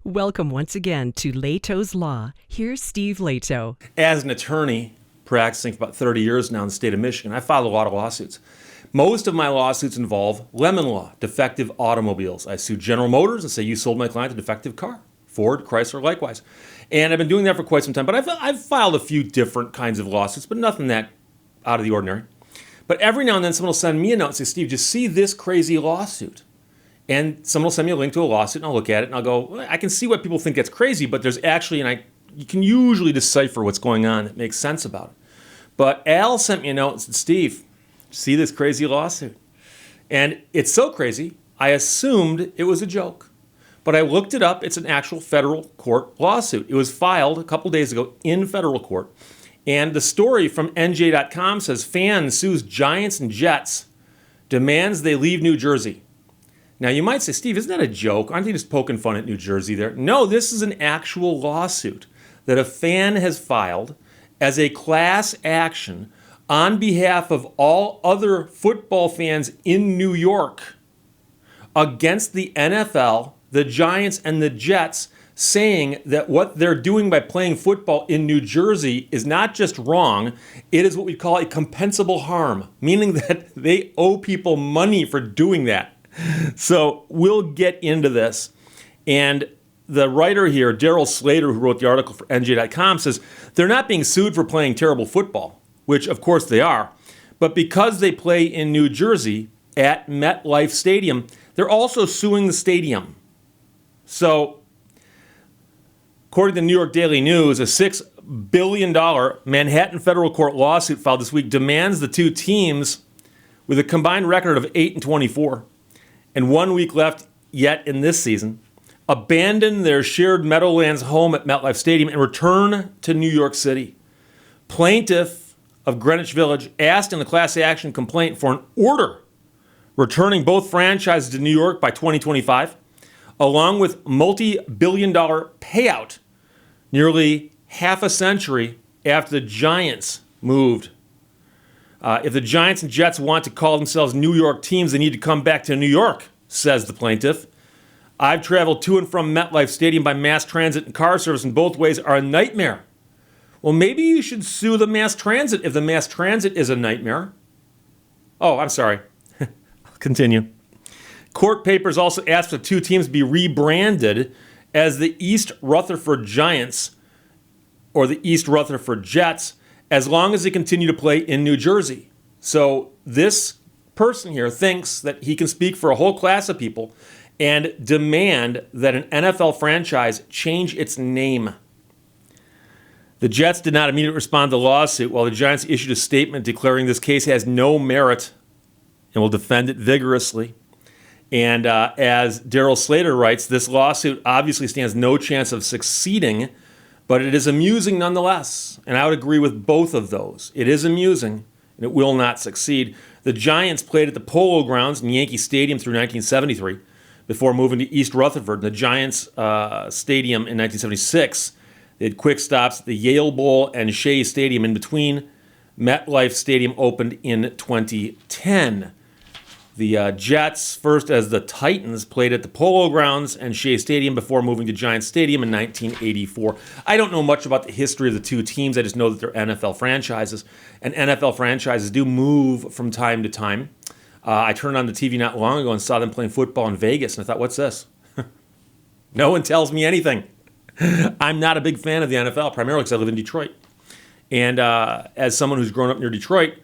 Welcome once again to Lehto's Law. Here's Steve Lehto. As an attorney practicing for about 30 years now in the state of Michigan, I filed a lot of lawsuits. Most of my lawsuits involve lemon law, defective automobiles. I sue General Motors and say, you sold my client a defective car. Ford, Chrysler, likewise. And I've been doing that for quite some time, but I've filed a few different kinds of lawsuits, but nothing that out of the ordinary. But every now and then someone will send me a note and say, Steve, just see this crazy lawsuit. And someone will send me a link to a lawsuit, and I'll look at it, and I'll go, well, I can see why people think that's crazy, but there's actually, you can usually decipher what's going on that makes sense about it. But Al sent me a note and said, Steve, see this crazy lawsuit. And it's so crazy, I assumed it was a joke. But I looked it up. It's an actual federal court lawsuit. It was filed a couple days ago in federal court. And the story from NJ.com says, fan sues Giants and Jets, demands they leave New Jersey. Now, you might say, Steve, isn't that a joke? Aren't they just poking fun at New Jersey there? No, this is an actual lawsuit that a fan has filed as a class action on behalf of all other football fans in New York against the NFL, the Giants, and the Jets, saying that what they're doing by playing football in New Jersey is not just wrong, it is what we call a compensable harm, meaning that they owe people money for doing that. So we'll get into this. And the writer here, Daryl Slater, who wrote the article for NJ.com, says they're not being sued for playing terrible football, which of course they are. But because they play in New Jersey at MetLife Stadium, they're also suing the stadium. So according to the New York Daily News, a $6 billion Manhattan federal court lawsuit filed this week demands the two teams, with a combined record of 8-24, and 1 week left yet in this season, abandon their shared Meadowlands home at MetLife Stadium and return to New York City. Plaintiff of Greenwich Village asked in the class action complaint for an order returning both franchises to New York by 2025, along with multi-billion-dollar payout nearly half a century after the Giants moved. If the Giants and Jets want to call themselves New York teams, they need to come back to New York, says the plaintiff. I've traveled to and from MetLife Stadium by mass transit and car service, and both ways are a nightmare. Well, maybe you should sue the mass transit if the mass transit is a nightmare. Oh, I'm sorry. I'll continue. Court papers also asked for the two teams be rebranded as the East Rutherford Giants or the East Rutherford Jets, as long as they continue to play in New Jersey. So this person here thinks that he can speak for a whole class of people and demand that an NFL franchise change its name. The Jets did not immediately respond to the lawsuit, while the Giants issued a statement declaring this case has no merit and will defend it vigorously. And as Daryl Slater writes, this lawsuit obviously stands no chance of succeeding, but it is amusing nonetheless, and I would agree with both of those. It is amusing, and it will not succeed. The Giants played at the Polo Grounds in Yankee Stadium through 1973 before moving to East Rutherford. The Giants Stadium in 1976, they had quick stops at the Yale Bowl and Shea Stadium in between. MetLife Stadium opened in 2010. The Jets, first as the Titans, played at the Polo Grounds and Shea Stadium before moving to Giants Stadium in 1984. I don't know much about the history of the two teams. I just know that they're NFL franchises, and NFL franchises do move from time to time. I turned on the TV not long ago and saw them playing football in Vegas, and I thought, what's this? No one tells me anything. I'm not a big fan of the NFL, primarily because I live in Detroit. And as someone who's grown up near Detroit,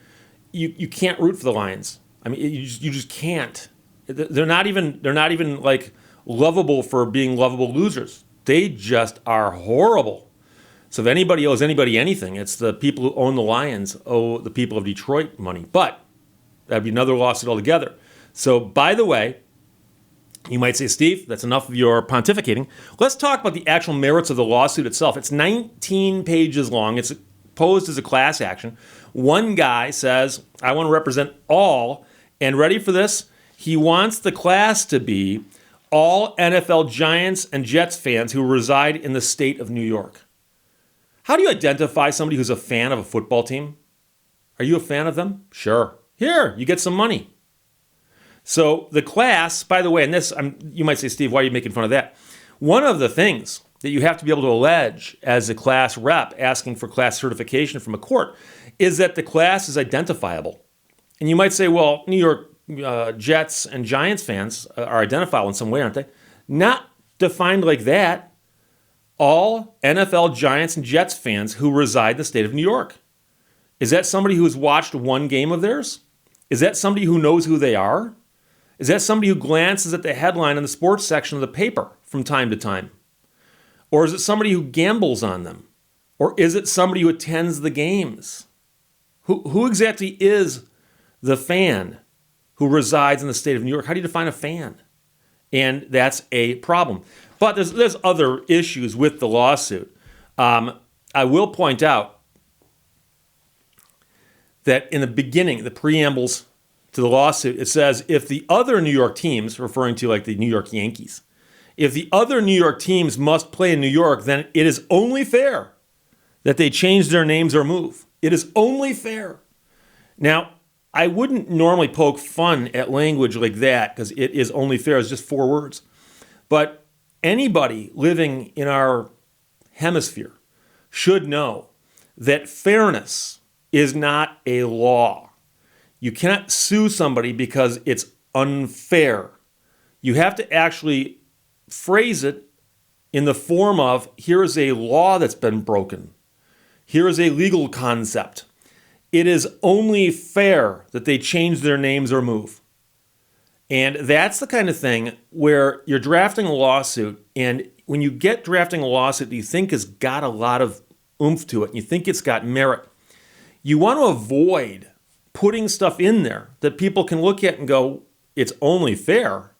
you can't root for the Lions. I mean, you just can't. They're not even like lovable for being lovable losers. They just are horrible. So if anybody owes anybody anything, it's the people who own the Lions owe the people of Detroit money. But that'd be another lawsuit altogether. So by the way, you might say, Steve, that's enough of your pontificating. Let's talk about the actual merits of the lawsuit itself. It's 19 pages long. It's posed as a class action. One guy says, I want to represent all. And ready for this? He wants the class to be all NFL Giants and Jets fans who reside in the state of New York. How do you identify somebody who's a fan of a football team? Are you a fan of them? Sure. Here, you get some money. So the class, by the way, and this, you might say, Steve, why are you making fun of that? One of the things that you have to be able to allege as a class rep asking for class certification from a court is that the class is identifiable. And you might say, well, New York Jets and Giants fans are identifiable in some way, aren't they? Not defined like that. All NFL Giants and Jets fans who reside in the state of New York. Is that somebody who's watched one game of theirs? Is that somebody who knows who they are? Is that somebody who glances at the headline in the sports section of the paper from time to time? Or is it somebody who gambles on them? Or is it somebody who attends the games? Who exactly is the fan who resides in the state of New York? How do you define a fan? And that's a problem. But there's other issues with the lawsuit. I will point out that in the beginning, the preambles to the lawsuit, it says if the other New York teams, referring to like the New York Yankees, if the other New York teams must play in New York, then it is only fair that they change their names or move. It is only fair. Now, I wouldn't normally poke fun at language like that because it is only fair. It's just 4 words. But anybody living in our hemisphere should know that fairness is not a law. You cannot sue somebody because it's unfair. You have to actually phrase it in the form of, here is a law that's been broken. Here is a legal concept. It is only fair that they change their names or move. And that's the kind of thing where you're drafting a lawsuit, and when you get drafting a lawsuit that you think has got a lot of oomph to it, and you think it's got merit, you want to avoid putting stuff in there that people can look at and go, it's only fair.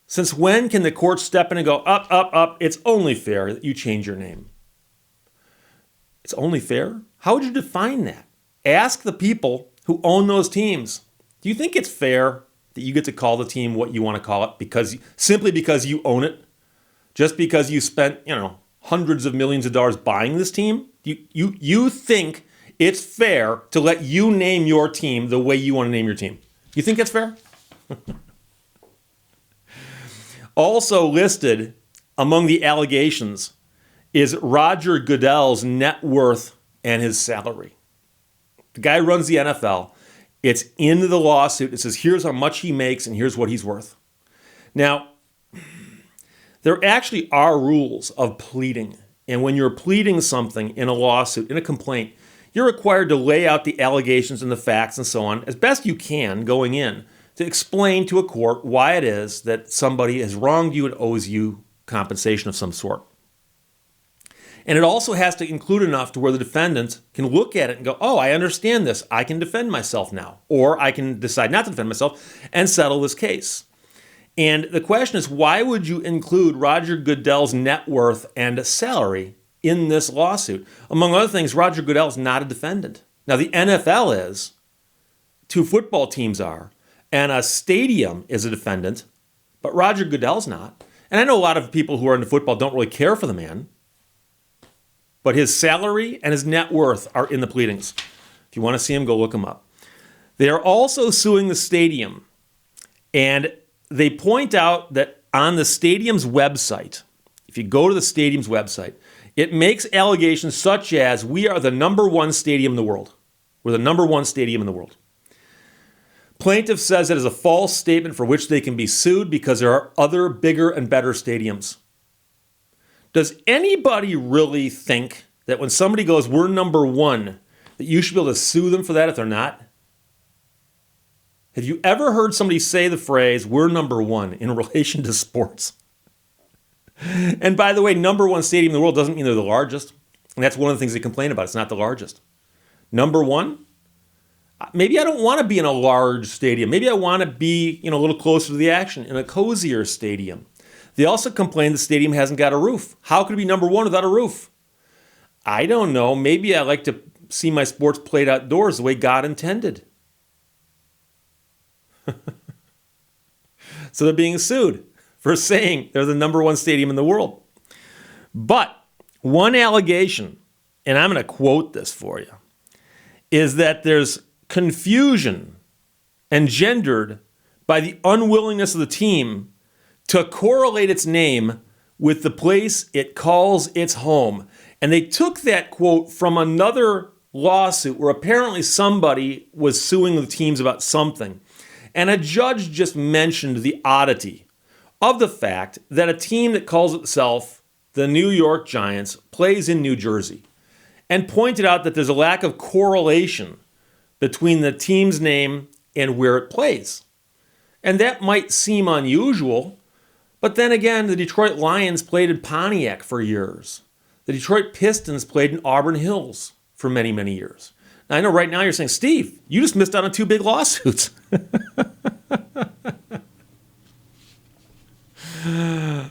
Since when can the court step in and go, up, it's only fair that you change your name? It's only fair? How would you define that? Ask the people who own those teams. Do you think it's fair that you get to call the team what you want to call it simply because you own it? Just because you spent, hundreds of millions of dollars buying this team? You think it's fair to let you name your team the way you want to name your team? You think that's fair? Also listed among the allegations is Roger Goodell's net worth and his salary. The guy runs the NFL. It's in the lawsuit. It says, here's how much he makes and here's what he's worth. Now, there actually are rules of pleading. And when you're pleading something in a lawsuit, in a complaint, you're required to lay out the allegations and the facts and so on as best you can going in to explain to a court why it is that somebody has wronged you and owes you compensation of some sort. And it also has to include enough to where the defendant can look at it and go, oh, I understand this. I can defend myself now. Or I can decide not to defend myself and settle this case. And the question is, why would you include Roger Goodell's net worth and salary in this lawsuit? Among other things, Roger Goodell is not a defendant. Now, the NFL is, 2 football teams are, and a stadium is a defendant, but Roger Goodell's not. And I know a lot of people who are into football don't really care for the man, but his salary and his net worth are in the pleadings. If you want to see him, go look him up. They are also suing the stadium, and they point out that on the stadium's website, if you go to the stadium's website, it makes allegations such as, we are the number 1 stadium in the world. We're the number 1 stadium in the world. Plaintiff says it is a false statement for which they can be sued because there are other bigger and better stadiums. Does anybody really think that when somebody goes, we're number 1, that you should be able to sue them for that if they're not? Have you ever heard somebody say the phrase, we're number 1 in relation to sports? And by the way, number 1 stadium in the world doesn't mean they're the largest. And that's one of the things they complain about. It's not the largest. Number 1? Maybe I don't want to be in a large stadium. Maybe I want to be, a little closer to the action in a cozier stadium. They also complain the stadium hasn't got a roof. How could it be number 1 without a roof? I don't know. Maybe I like to see my sports played outdoors the way God intended. So they're being sued for saying they're the number 1 stadium in the world. But one allegation, and I'm going to quote this for you, is that there's confusion engendered by the unwillingness of the team to correlate its name with the place it calls its home. And they took that quote from another lawsuit where apparently somebody was suing the teams about something. And a judge just mentioned the oddity of the fact that a team that calls itself the New York Giants plays in New Jersey, and pointed out that there's a lack of correlation between the team's name and where it plays. And that might seem unusual, but then again, the Detroit Lions played in Pontiac for years. The Detroit Pistons played in Auburn Hills for many, many years. Now, I know right now you're saying, Steve, you just missed out on 2 big lawsuits.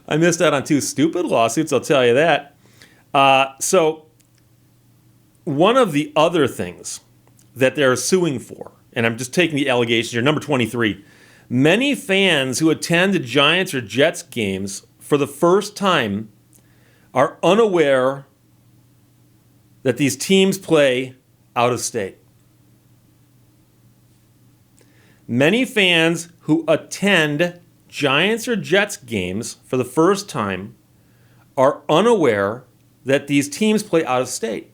I missed out on 2 stupid lawsuits, I'll tell you that. So one of the other things that they're suing for, and I'm just taking the allegations here, number 23, many fans who attend Giants or Jets games for the first time are unaware that these teams play out of state. Many fans who attend Giants or Jets games for the first time are unaware that these teams play out of state.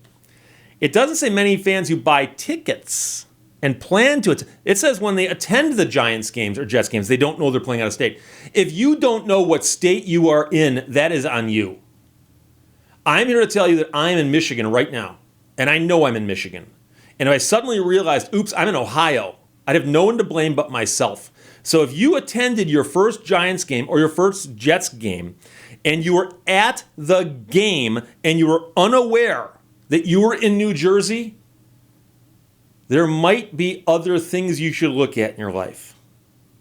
It doesn't say many fans who buy tickets and plan to. It says when they attend the Giants games or Jets games, they don't know they're playing out of state. If you don't know what state you are in, that is on you. I'm here to tell you that I'm in Michigan right now, and I know I'm in Michigan. And if I suddenly realized, oops, I'm in Ohio, I'd have no one to blame but myself. So if you attended your first Giants game or your first Jets game, and you were at the game and you were unaware that you were in New Jersey, there might be other things you should look at in your life.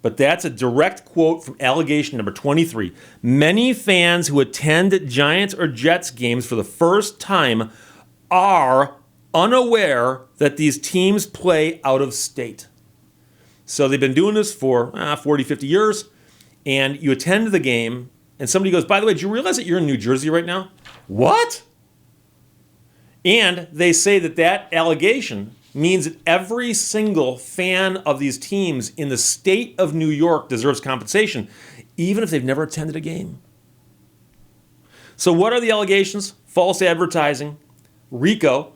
But that's a direct quote from allegation number 23. Many fans who attend Giants or Jets games for the first time are unaware that these teams play out of state. So they've been doing this for 40, 50 years, and you attend the game, and somebody goes, by the way, did you realize that you're in New Jersey right now? What? And they say that that allegation means that every single fan of these teams in the state of New York deserves compensation, even if they've never attended a game. So what are the allegations? False advertising, RICO,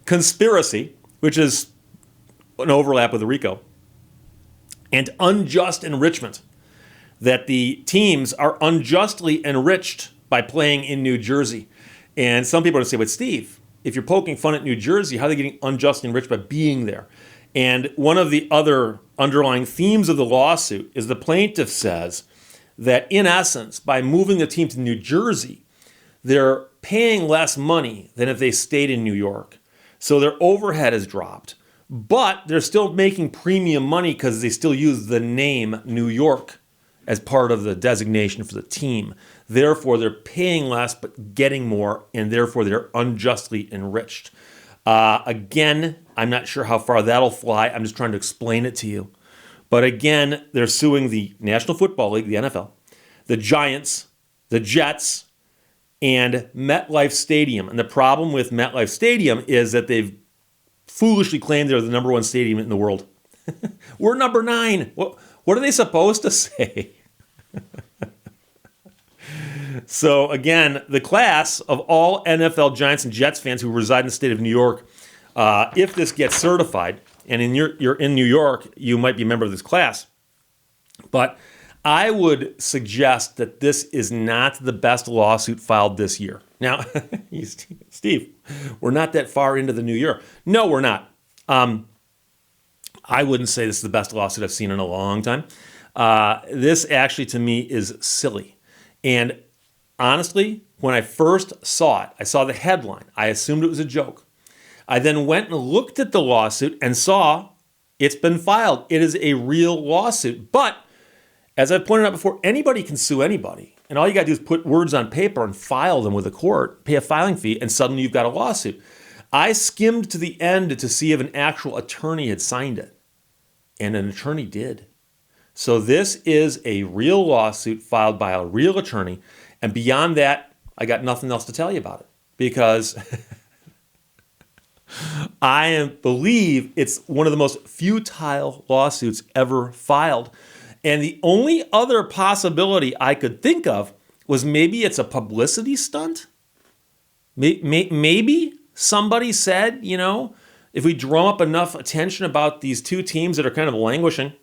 conspiracy, which is an overlap with the RICO, and unjust enrichment, that the teams are unjustly enriched by playing in New Jersey. And some people are going to say, but Steve, if you're poking fun at New Jersey, how are they getting unjustly enriched by being there? And one of the other underlying themes of the lawsuit is the plaintiff says that in essence, by moving the team to New Jersey, they're paying less money than if they stayed in New York. So their overhead has dropped, but they're still making premium money because they still use the name New York as part of the designation for the team. Therefore, they're paying less but getting more, and therefore they're unjustly enriched. Again, I'm not sure how far that'll fly. I'm just trying to explain it to you. But again, they're suing the National Football League, the NFL, the Giants, the Jets, and MetLife Stadium. And the problem with MetLife Stadium is that they've foolishly claimed they're the number 1 stadium in the world. We're number 9. What are they supposed to say? So again, the class of all NFL Giants and Jets fans who reside in the state of New York, if this gets certified, and you're in New York, you might be a member of this class. But I would suggest that this is not the best lawsuit filed this year. Now, Steve, we're not that far into the new year. No, we're not. I wouldn't say this is the best lawsuit I've seen in a long time. This actually, to me, is silly. And honestly, when I first saw it, I saw the headline. I assumed it was a joke. I then went and looked at the lawsuit and saw it's been filed. It is a real lawsuit. But as I've pointed out before, anybody can sue anybody. And all you got to do is put words on paper and file them with a court, pay a filing fee, and suddenly you've got a lawsuit. I skimmed to the end to see if an actual attorney had signed it. And an attorney did. So this is a real lawsuit filed by a real attorney. And beyond that, I got nothing else to tell you about it. Because I believe it's one of the most futile lawsuits ever filed. And the only other possibility I could think of was maybe it's a publicity stunt. Maybe somebody said, if we drum up enough attention about these two teams that are kind of languishing,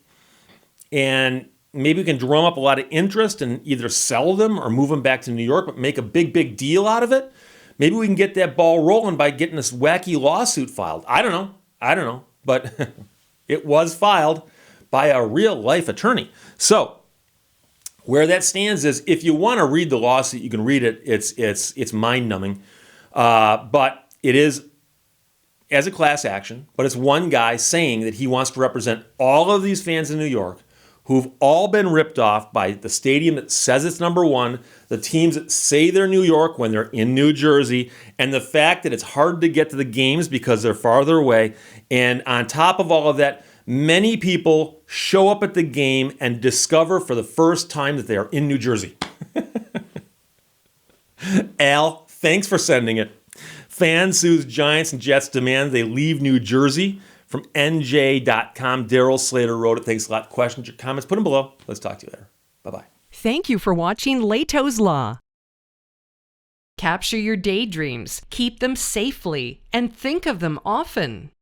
and maybe we can drum up a lot of interest and either sell them or move them back to New York, but make a big deal out of it. Maybe we can get that ball rolling by getting this wacky lawsuit filed. I don't know. But it was filed by a real life attorney. So where that stands is, if you want to read the lawsuit, you can read it. It's mind numbing. But it is as a class action, but it's one guy saying that he wants to represent all of these fans in New York who've all been ripped off by the stadium that says it's number one, the teams that say they're New York when they're in New Jersey, and the fact that it's hard to get to the games because they're farther away. And on top of all of that, many people show up at the game and discover for the first time that they are in New Jersey. Al, thanks for sending it. Fan sues Giants and Jets, demand they leave New Jersey. From NJ.com, Daryl Slater wrote it. Thanks a lot. Questions or comments, put them below. Let's talk to you later. Bye-bye. Thank you for watching Lehto's Law. Capture your daydreams, keep them safely, and think of them often.